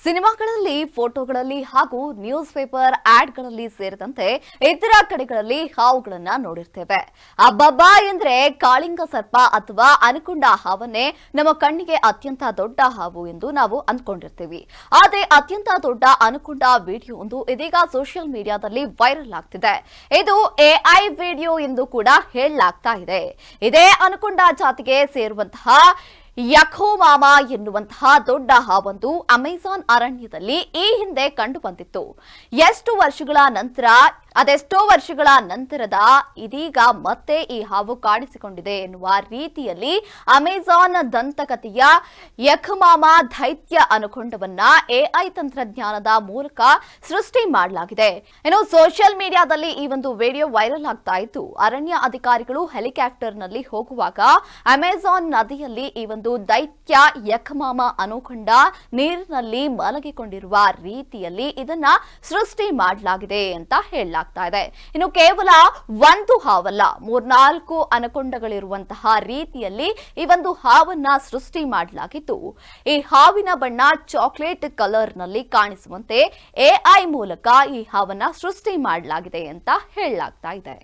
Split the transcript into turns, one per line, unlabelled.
ಸಿನಿಮಾಗಳಲ್ಲಿ, ಫೋಟೋಗಳಲ್ಲಿ ಹಾಗೂ news paper ಆಡ್ಗಳಲ್ಲಿ ಸೇರಿದಂತೆ ಇತರ ಕಡೆಗಳಲ್ಲಿ ಹಾವುಗಳನ್ನ ನೋಡಿರ್ತೇವೆ. ಅಬ್ಬಬ್ಬಾ ಎಂದ್ರೆ ಕಾಳಿಂಗ ಸರ್ಪ ಅಥವಾ ಅನಕೊಂಡ ಹಾವನ್ನೇ ನಮ್ಮ ಕಣ್ಣಿಗೆ ಅತ್ಯಂತ ದೊಡ್ಡ ಹಾವು ಎಂದು ನಾವು ಅಂದ್ಕೊಂಡಿರ್ತೀವಿ. ಆದರೆ ಅತ್ಯಂತ ದೊಡ್ಡ ಅನಕೊಂಡ ವಿಡಿಯೋ ಒಂದು ಇದೀಗ ಸೋಷಿಯಲ್ ಮೀಡಿಯಾದಲ್ಲಿ ವೈರಲ್ ಆಗ್ತಿದೆ. ಇದು ಎಐ ವಿಡಿಯೋ ಎಂದು ಕೂಡ ಹೇಳಲಾಗ್ತಾ ಇದೆ. ಇದೇ ಅನಕೊಂಡ ಜಾತಿಗೆ ಸೇರುವಂತಹ ಯಖೋಮಾಮಾ ಎನ್ನುವಂತಹ ದೊಡ್ಡ ಹಾವೊಂದು ಅಮೆಜಾನ್ ಅರಣ್ಯದಲ್ಲಿ ಈ ಹಿಂದೆ ಕಂಡು ಬಂದಿತ್ತು. ಅದೆಷ್ಟೋ ವರ್ಷಗಳ ನಂತರದ ಇದೀಗ ಮತ್ತೆ ಈ ಹಾವು ಕಾಣಿಸಿಕೊಂಡಿದೆ ಎನ್ನುವ ರೀತಿಯಲ್ಲಿ ಅಮೆಜಾನ್ ದಂತಕಥೆಯ ಯಖಮಾಮಾ ದೈತ್ಯ ಅನಕೊಂಡವನ್ನ ಎಐ ತಂತ್ರಜ್ಞಾನದ ಮೂಲಕ ಸೃಷ್ಟಿ ಮಾಡಲಾಗಿದೆ. ಇನ್ನು ಸೋಷಿಯಲ್ ಮೀಡಿಯಾದಲ್ಲಿ ಈ ಒಂದು ವಿಡಿಯೋ ವೈರಲ್ ಆಗ್ತಾ ಇತ್ತು. ಅರಣ್ಯ ಅಧಿಕಾರಿಗಳು ಹೆಲಿಕಾಪ್ಟರ್ನಲ್ಲಿ ಹೋಗುವಾಗ ಅಮೆಜಾನ್ ನದಿಯಲ್ಲಿ ಈ ಒಂದು ದೈತ್ಯ ಯಖಮಾಮಾ ಅನಕೊಂಡ ನೀರಿನಲ್ಲಿ ಮಲಗಿಕೊಂಡಿರುವ ರೀತಿಯಲ್ಲಿ ಇದನ್ನ ಸೃಷ್ಟಿ ಮಾಡಲಾಗಿದೆ ಅಂತ ಹೇಳಲಾಗ್ತಾ ಇದೆ. ಇನ್ನು ಕೇವಲ ಒಂದು ಹಾವಲ್ಲ, 3-4 ಅನಕೊಂಡಗಳಿರುವಂತಹ ರೀತಿಯಲ್ಲಿ ಈ ಒಂದು ಹಾವನ್ನ ಸೃಷ್ಟಿ ಮಾಡಲಾಗಿದ್ದು, ಈ ಹಾವಿನ ಬಣ್ಣ ಚಾಕ್ಲೇಟ್ ಕಲರ್ ನಲ್ಲಿ ಕಾಣಿಸುವಂತೆ ಎಐ ಮೂಲಕ ಈ ಹಾವನ್ನ ಸೃಷ್ಟಿ ಮಾಡಲಾಗಿದೆ ಅಂತ ಹೇಳಲಾಗ್ತಾ ಇದೆ.